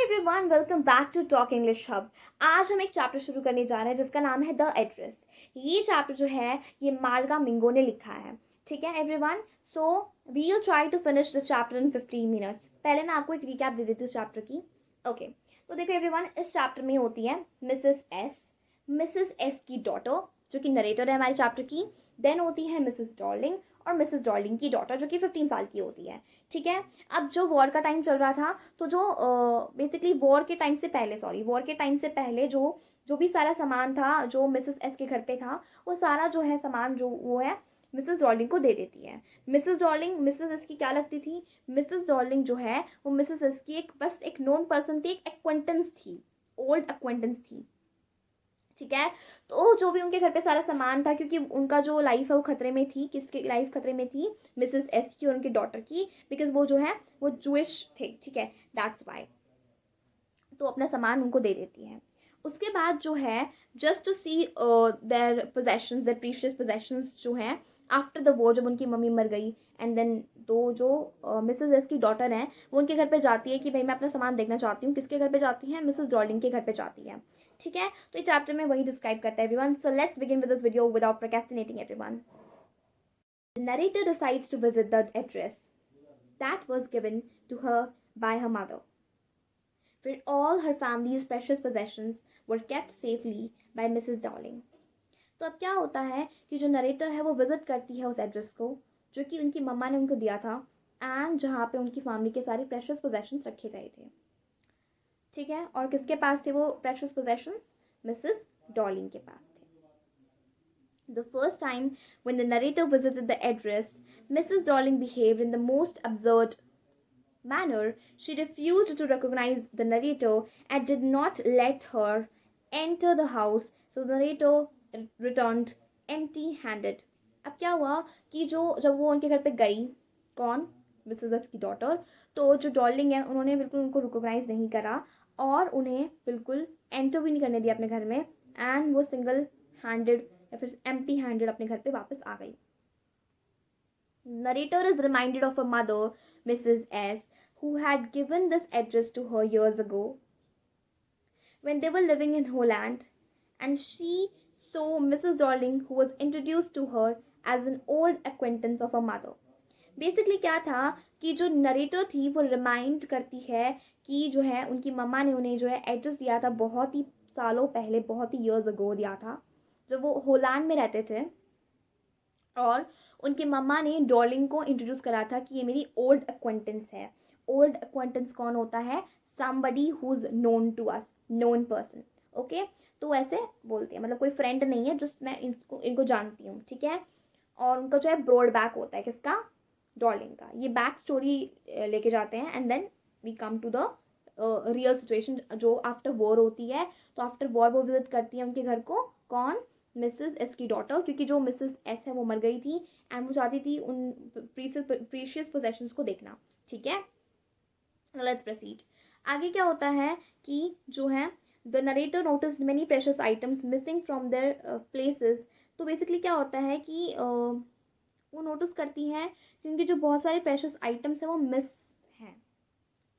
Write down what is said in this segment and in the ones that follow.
Everyone, welcome back to Talk English Hub. आज हम एक चैप्टर शुरू करने जा रहे हैं जिसका नाम है द एड्रेस। ये चैप्टर जो है ये मार्गा मिंगो ने लिखा है। ठीक है everyone, so we will try to finish this chapter in 15 minutes. पहले मैं आपको एक रिकैप दे देती हूँ चैप्टर की। ओके, तो देखो एवरीवन, इस चैप्टर में होती है मिसेस एस की डॉटर जो कि नरेटर है हमारे चैप्टर की। देन होती है मिसेस डॉर्लिंग और मिसेस डॉर्लिंग की डॉटर जो कि 15 साल की होती है। ठीक है, अब जो वॉर का टाइम चल रहा था तो जो बेसिकली वॉर के टाइम से पहले जो जो भी सारा सामान था जो मिसेस एस के घर पे था वो सारा जो है सामान जो वो है मिसेस डॉर्लिंग को दे देती है। मिसेस डॉर्लिंग मिसेस एस की क्या लगती थी? मिसेस डॉर्लिंग जो है वो मिसेस एस की एक बस एक नोन पर्सन थी, एक एक्वेंटेंस थी, ओल्ड एक्वेंटेंस थी। ठीक है, तो जो भी उनके घर पे सारा सामान था, क्योंकि उनका जो लाइफ है वो खतरे में थी। किसकी लाइफ खतरे में थी? मिसेस एस की और उनकी डॉटर की, बिकॉज वो जो है वो जूइश थे। ठीक है, दैट्स वाई। तो अपना सामान उनको दे देती है। उसके बाद जो है just to see their possessions, their precious possessions जो हैं आफ्टर द वॉर, जब उनकी मम्मी मर गई एंड देन दो जो मिसेस एस की डॉटर हैं वो उनके घर पे जाती है कि भाई मैं अपना सामान देखना चाहती हूँ। किसके घर पे जाती है? मिसेस डॉर्लिंग के घर पे जाती है। ठीक है, तो ये चैप्टर में वही डिस्क्राइब करता है everyone. So let's begin with this video without procrastinating everyone. The narrator decides to visit the address that was given to her by her mother, where all her family's precious possessions were kept safely by Mrs. Darling. तो अब क्या होता है कि जो narrator है वो visit करती है उस एड्रेस को जो कि उनकी मम्मा ने उनको दिया था एंड जहाँ पे उनकी फैमिली के सारे प्रेशियस पोजेशंस रखे गए थे। ठीक है, और किसके पास थे वो प्रेशियस पोजेशंस? मिसेस डॉर्लिंग के पास थे। The first time when the narrator visited the address, Mrs. Darling behaved in the most absurd manner. She refused to recognize the narrator and did not let her enter the house, so the narrator returned empty-handed. अब क्या हुआ कि जो जब वो उनके घर पे गई, कौन? मिसेस एक्स की डॉटर, तो जो डॉर्लिंग है उन्होंने बिल्कुल उनको रिकॉग्नाइज नहीं करा और उन्हें बिल्कुल एंटर भी नहीं करने दिया अपने घर में, एंड वो सिंगल हैंडेड या फिर एम्प्टी हैंडेड अपने घर पे वापस आ गई। Narrator is reminded of her mother, Mrs. S, who had given this address to her years ago when they were living in Holland, and she saw Mrs. Darling, who was introduced to her as an old acquaintance of her mother. Basically क्या था कि जो narrator थी वो remind करती है कि जो है उनकी मम्मा ने उन्हें जो है एड्रेस दिया था बहुत ही सालों पहले, बहुत ही ईयर्स अगो दिया था जब वो होलैंड में रहते थे, और उनके मम्मा ने डॉर्लिंग को इंट्रोड्यूस करा था कि ये मेरी ओल्ड एक्वेंटेंस है। ओल्ड एक्वेंटेंस कौन होता है? Somebody who is known to us, known person. Okay, तो ऐसे बोलते हैं, मतलब कोई फ्रेंड नहीं है, जस्ट मैं इनको जानती हूँ। ठीक है, और उनका जो है ब्रॉड बैक होता है, किसका? डॉर्लिंग का। ये बैक स्टोरी लेके जाते हैं and then we come to the real situation जो आफ्टर वॉर होती है। तो आफ्टर वॉर वो विजिट करती है उनके घर को, कौन? मिसेस एस की डॉटर, क्योंकि जो मिसेस एस है वो मर गई थी एंड वो चाहती थी उन प्रीशियस पोजेशंस को देखना। ठीक है, लेट्स प्रोसीड। आगे क्या होता है कि जो है the narrator notice many precious items missing from their places. तो बेसिकली क्या होता है कि वो नोटिस करती हैं क्योंकि जो बहुत सारे प्रेशियस आइटम्स हैं वो मिस हैं।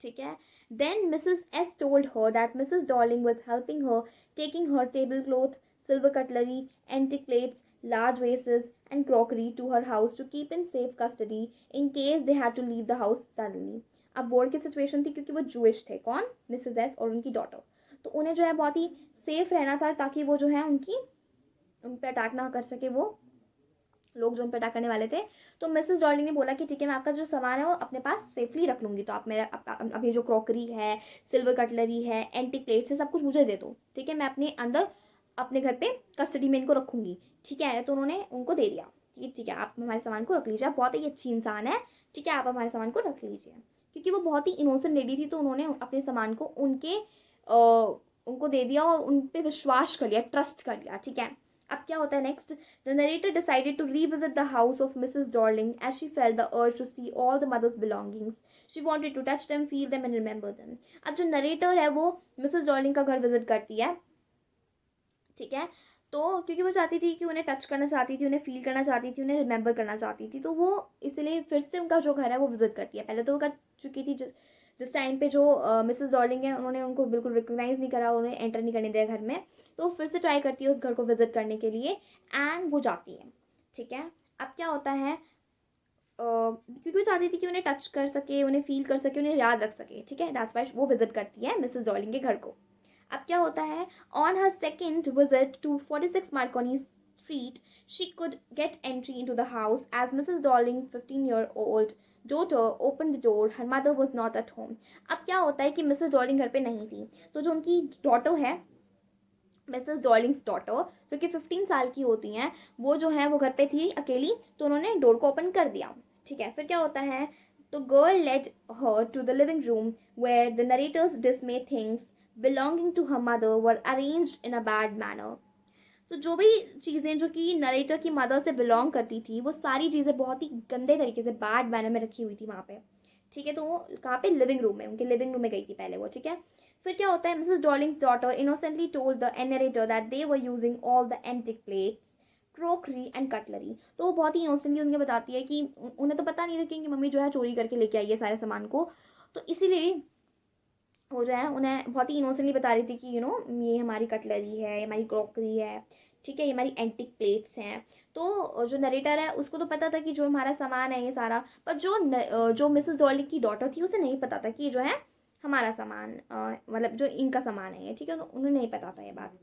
ठीक है, then Mrs S told her that Mrs Dorling was helping her taking her table cloth, silver cutlery, antique plates, large vases, and crockery to her house to keep in safe custody in case they had to leave the house suddenly. अब war की situation थी क्योंकि वो Jewish थे, कौन? Mrs S और उनकी daughter, तो उन्हें जो है बहुत ही सेफ रहना था ताकि वो जो है उन पर अटैक ना कर सके वो लोग जो उन पर अटैक करने वाले थे। तो मिसेस डॉर्लिंग ने बोला कि ठीक है, मैं आपका जो सामान है वो अपने पास सेफली रख लूँगी, तो आप मेरा अभी जो क्रॉकरी है, सिल्वर कटलरी है, एंटीक प्लेट्स है, सब कुछ मुझे दे दो। ठीक है, मैं अपने अंदर अपने घर पे कस्टडी में इनको रखूंगी। ठीक है, तो उन्होंने उनको दे दिया कि ठीक है आप हमारे सामान को रख लीजिए, आप बहुत ही अच्छी इंसान है, ठीक है आप हमारे सामान को रख लीजिए। क्योंकि वो बहुत ही इनोसेंट लेडी थी तो उन्होंने अपने सामान को उनको दे दिया और उन पर विश्वास कर लिया, ट्रस्ट कर लिया। ठीक है, अब क्या होता है next? The narrator decided to revisit the house of Mrs Dorling as she felt the urge to see all the mother's belongings. She wanted to touch them, feel them and remember them. अब जो narrator है वो Mrs Darling का घर visit करती है। ठीक है, तो क्योंकि वो चाहती थी कि उन्हें टच करना चाहती थी, उन्हें फील करना चाहती थी, उन्हें रिमेंबर करना चाहती थी, तो वो इसलिए फिर से उनका जो घर है वो विजिट करती है। पहले तो वो कर चुकी थी जिस टाइम पे जो मिसेस डॉर्लिंग है उन्होंने उनको बिल्कुल रिकॉग्नाइज नहीं करा, उन्हें एंटर नहीं करने दिया घर में, तो फिर से ट्राई करती है उस घर को विजिट करने के लिए एंड वो जाती है। ठीक है, अब क्या होता है, क्योंकि वो चाहती थी कि उन्हें टच कर सके, उन्हें फील कर सके, उन्हें याद रख सके। ठीक है, दैट्स वाई वो विजिट करती है मिसेस डॉर्लिंग के घर को। अब क्या होता है, on her second visit to 46 Marconi Street she could get entry into the house as Mrs Dorling 15-year-old daughter opened the door. Her mother was not at home. अब क्या होता है कि मिसेस डॉर्लिंग घर पे नहीं थी, तो जो उनकी डॉटर है, मिसेस डॉर्लिंग्स डॉटर, जो कि 15 साल की होती हैं, वो जो है वो घर पे थी अकेली, तो उन्होंने डोर को ओपन कर दिया। ठीक है, फिर क्या होता है, तो girl led her to the living room where the narrator's dismay things belonging to her mother were arranged in a bad manner. तो जो भी चीज़ें जो कि नरेटर की मदर से बिलोंग करती थी, वो सारी चीज़ें बहुत ही गंदे तरीके से बैड मैनर में रखी हुई थी वहाँ पे। ठीक है, तो वो कहाँ पे, लिविंग रूम में, उनके लिविंग रूम में गई थी पहले वो। ठीक है, फिर क्या होता है, Mrs Darling's daughter innocently told the narrator that they were using all the antique plates, crockery and cutlery. तो वो बहुत ही इनोसेंटली उन्हें बताती है कि उन्हें तो पता नहीं था कि उनकी मम्मी जो है चोरी करके लेके आई है सारे सामान को, तो इसीलिए वो जो है उन्हें बहुत ही इनोसेंटली बता रही थी कि ये हमारी कटलरी है, ये हमारी क्रॉकरी है, ठीक है, ये हमारी एंटिक प्लेट्स हैं। तो जो नरेटर है उसको तो पता था कि जो हमारा सामान है ये सारा, पर जो मिसेस डॉली की डॉटर थी उसे नहीं पता था कि ये जो है हमारा सामान, मतलब जो इनका सामान है ये। ठीक है, तो उन्हें नहीं पता था ये बात।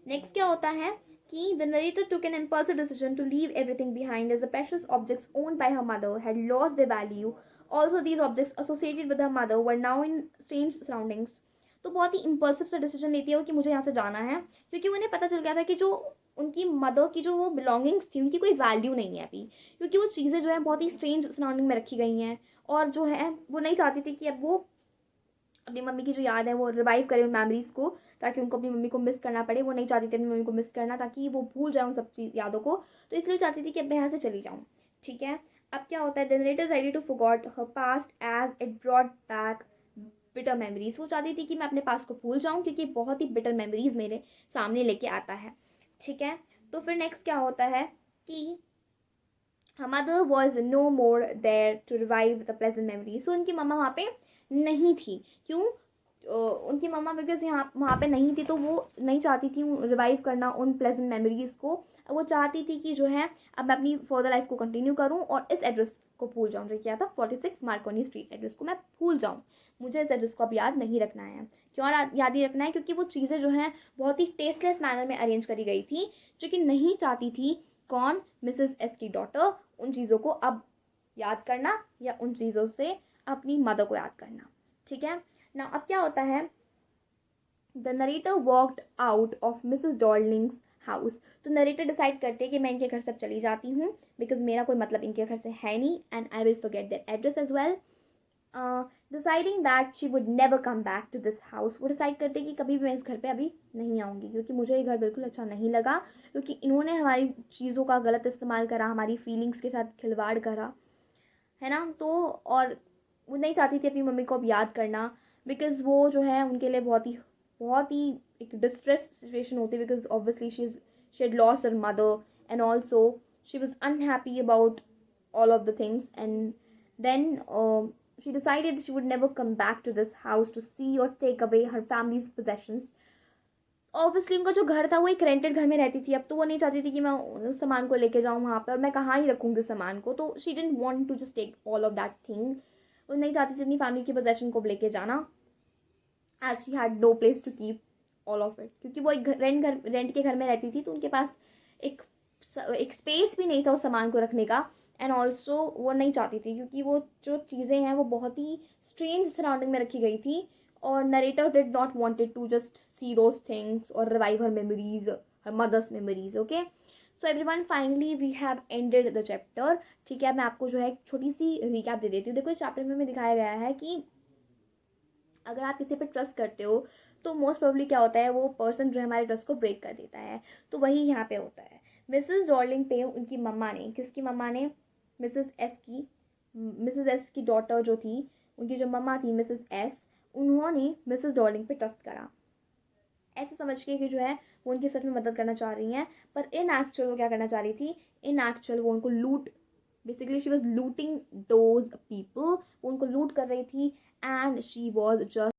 नेक्स्ट क्या होता है कि the narrator took an impulsive decision to leave everything behind as the precious objects owned by her mother had lost their value. Also, these objects associated with her mother were now in strange surroundings. तो बहुत ही impulsive सा decision लेती है वो कि मुझे यहाँ से जाना है, क्योंकि उन्हें पता चल गया था कि जो उनकी मदर की जो वो बिलोंगिंग्स थी उनकी कोई वैल्यू नहीं है अभी, क्योंकि वो चीज़ें जो है बहुत ही स्ट्रेंज सराउंडिंग में रखी गई हैं, और जो है वो नहीं चाहती थी कि अब वो अपनी मम्मी की जो याद है वो रिवाइव करे उन मेमोरीज को, ताकि उनको अपनी मम्मी को मिस करना पड़े। वो नहीं चाहती थी अपनी मम्मी को मिस करना, ताकि वो भूल जाए उन सब चीज़ यादों को, तो इसलिए चाहती थी कि अब मैं यहाँ से चली जाऊँ। ठीक है, अब क्या होता है, the narrator decided to forgot her past as it brought back bitter memories. वो चाहती थी कि मैं अपने पास को भूल जाऊँ, क्योंकि बहुत ही बिटर मेमोरीज मेरे सामने लेके आता है। ठीक है, तो फिर नेक्स्ट क्या होता है कि her mother was no more there to revive the pleasant memories. So उनकी मम्मा वहाँ पे नहीं थी। क्यों? उनकी मम्मा बिकॉज यहाँ वहाँ पे नहीं थी, तो वो नहीं चाहती थी रिवाइव करना उन प्लेजेंट मेमोरीज को। वो चाहती थी कि जो है अब मैं अपनी फर्दर लाइफ को कंटिन्यू करूँ और इस एड्रेस को भूल जाऊँ, जो क्या था 46 मार्कोनी स्ट्रीट एड्रेस को मैं भूल जाऊँ। मुझे इस एड्रेस को अब याद नहीं रखना है। क्यों याद ही रखना है? क्योंकि वो चीज़ें जो हैं बहुत ही टेस्टलेस मैनर में अरेंज करी गई थी, जो कि नहीं चाहती थी कौन, मिसेस एस की डॉटर, उन चीज़ों को अब याद करना या उन चीज़ों से अपनी मदर को याद करना। ठीक है ना, अब क्या होता है, the narrator walked out of Mrs Darling's house. तो नरेटर डिसाइड करते हैं कि मैं इनके घर से चली जाती हूँ, बिकॉज मेरा कोई मतलब इनके घर से है नहीं, and I will forget their address as well. Deciding that she would never come back to this house. वो डिसाइड करते कि कभी भी मैं इस घर पे अभी नहीं आऊँगी, क्योंकि मुझे ये घर बिल्कुल अच्छा नहीं लगा, क्योंकि इन्होंने हमारी चीज़ों का गलत इस्तेमाल करा, हमारी फीलिंग्स के साथ खिलवाड़ करा, है ना। तो और वो नहीं चाहती थी अपनी मम्मी को अब याद करना, बिकॉज वो जो है उनके लिए बहुत ही एक डिस्ट्रेस सिचुएशन होती है, because obviously she had lost her mother and also she was unhappy about all of the things, and then she decided she would never come back to this house to see or take away her family's possessions. Obviously उनका जो घर था वो एक rented घर में रहती थी, अब तो वो नहीं चाहती थी कि मैं उस सामान को लेके जाऊँ वहाँ पर, और मैं कहाँ ही रखूँगी उस सामान को। तो she didn't want to just take all of that thing. वो नहीं चाहती थी अपनी फैमिली की पोजेशन को लेके जाना, as she had no place to keep all of it, क्योंकि वो एक रेंट के घर में रहती थी, तो उनके पास एक स्पेस भी नहीं था उस सामान को रखने का। एंड ऑल्सो वो नहीं चाहती थी, क्योंकि वो जो चीज़ें हैं वो बहुत ही स्ट्रेंज सराउंडिंग में रखी गई थी, और narrator did not wanted to just see those things और revive her memories, her mother's memories. Okay, so everyone, finally we have ended the chapter. ठीक है, मैं आपको जो है एक छोटी सी रिकैप दे देती हूँ। देखो, इस चैप्टर में दिखाया गया है कि अगर आप किसी पर ट्रस्ट करते हो तो मोस्ट प्रोबेबली क्या होता है, वो पर्सन जो है हमारे ट्रस्ट को ब्रेक कर देता है। तो वही यहाँ पे होता है। मिसेस डॉर्लिंग पे उनकी मम्मा ने, किसकी मम्मा ने, मिसेस एस की डॉटर जो थी, उनकी जो मम्मा थी मिसेस एस, उन्होंने मिसेस डॉर्लिंग पे ट्रस्ट करा, ऐसे समझ के कि जो है वो उनकी सच में मदद करना चाह रही हैं, पर इन एक्चुअल वो क्या करना चाह रही थी, इन एक्चुअल वो उनको लूट basically she was looting those people, वो उनको लूट कर रही थी, एंड शी वॉज जस्ट